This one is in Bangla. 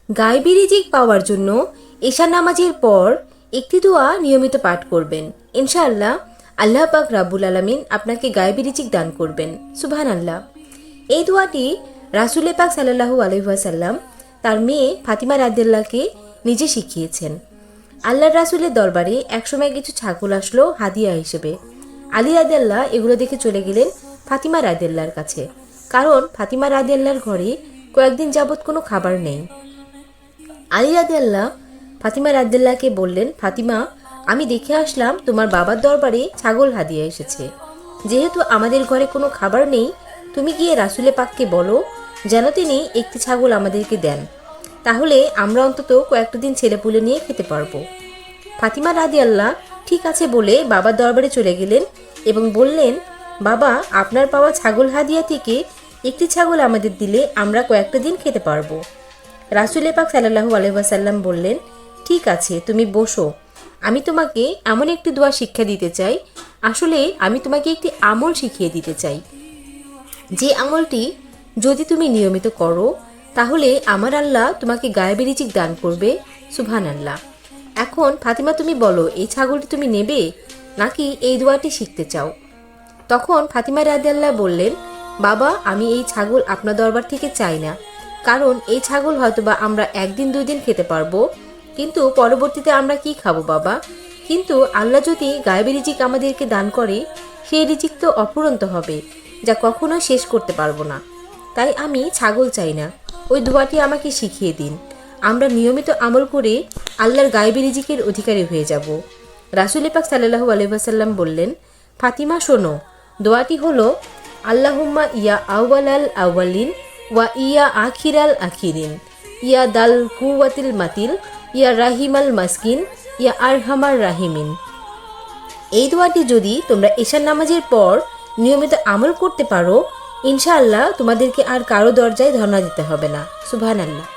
গায়বী রিজিক পাওয়ার জন্য এশা নামাজের পর একটি দোয়া নিয়মিত পাঠ করবেন। ইনশাআল্লাহ আল্লাহ পাক রাব্বুল আলামিন আপনাকে গায়বী রিজিক দান করবেন। সুবহানাল্লাহ। এই দোয়াটি রাসূল পাক সাল্লাল্লাহু আলাইহি ওয়াসাল্লাম তার মেয়ে ফাতিমা রাদিয়াল্লাহকে নিজে শিখিয়েছেন। আল্লাহর রাসূলের দরবারে একসময় কিছু ছাগল আসলো হাদিয়া হিসেবে। আলী রাদিয়াল্লাহ এগুলো দেখে চলে গেলেন ফাতিমা রাদিয়াল্লাহর কাছে, কারণ ফাতিমা রাদিয়াল্লাহর ঘরে কয়েকদিন যাবৎ কোনো খাবার নেই। আলী রাদিয়াল্লাহ ফাতিমা রাদিয়াল্লাহকে বললেন, ফাতিমা, আমি দেখে আসলাম তোমার বাবার দরবারে ছাগল হাদিয়া এসেছে। যেহেতু আমাদের ঘরে কোনো খাবার নেই, তুমি গিয়ে রাসূলে পাককে বলো যেন তিনি একটি ছাগল আমাদেরকে দেন, তাহলে আমরা অন্তত কয়েকটা দিন ছেলেপুলে নিয়ে খেতে পারবো। ফাতিমা রাদিয়াল্লাহ ঠিক আছে বলে বাবার দরবারে চলে গেলেন এবং বললেন, বাবা, আপনার পাওয়া ছাগল হাদিয়া থেকে একটি ছাগল আমাদের দিলে আমরা কয়েকটা দিন খেতে পারবো। রাসূল পাক সাল্লাল্লাহু আলাইহি ওয়াসাল্লাম বললেন, ঠিক আছে, তুমি বসো, আমি তোমাকে এমন একটি দোয়া শিক্ষা দিতে চাই। আসলে আমি তোমাকে একটি আমল শিখিয়ে দিতে চাই, যে আমলটি যদি তুমি নিয়মিত করো তাহলে আমার আল্লাহ তোমাকে গায়বী রিজিক দান করবে। সুবহানাল্লাহ। এখন ফাতিমা, তুমি বলো, এই ছাগলটি তুমি নেবে নাকি এই দোয়াটি শিখতে চাও? তখন ফাতিমা রাদিয়াল্লাহ বললেন, বাবা, আমি এই ছাগল আপনার দরবার থেকে চাই না, কারণ এই ছাগল হয়তোবা আমরা একদিন দুই দিন খেতে পারবো, কিন্তু পরবর্তীতে আমরা কি খাবো বাবা? কিন্তু আল্লাহ যদি গায়বী রিজিক আমাদেরকে দান করে, সেই রিজিক তো অফুরন্ত হবে, যা কখনো শেষ করতে পারবো না। তাই আমি ছাগল চাই না, ওই দোয়াটি আমাকে শিখিয়ে দিন। আমরা নিয়মিত আমল করে আল্লাহর গায়বী রিজিকের অধিকারী হয়ে যাব। রাসূল পাক সাল্লাল্লাহু আলাইহি ওয়াসাল্লাম বললেন, ফাতিমা, শোনো, দোয়াটি হলো, আল্লাহুম্মা ইয়া আউয়ালাল আউয়ালিন ওয়া ইয়া আখিরাল আখিরিন, ইয়া দাল কুওয়াতিল মাতিল, ইয়া রাহিমাল মাসকিন, ইয়া আরহামার রাহিমিন। এই দোয়াটি যদি তোমরা এশার নামাজের পর নিয়মিত আমল করতে পারো, ইনশাআল্লাহ তোমাদেরকে আর কারো দরজায় ধর্ণা দিতে হবে না। সুবহানাল্লাহ।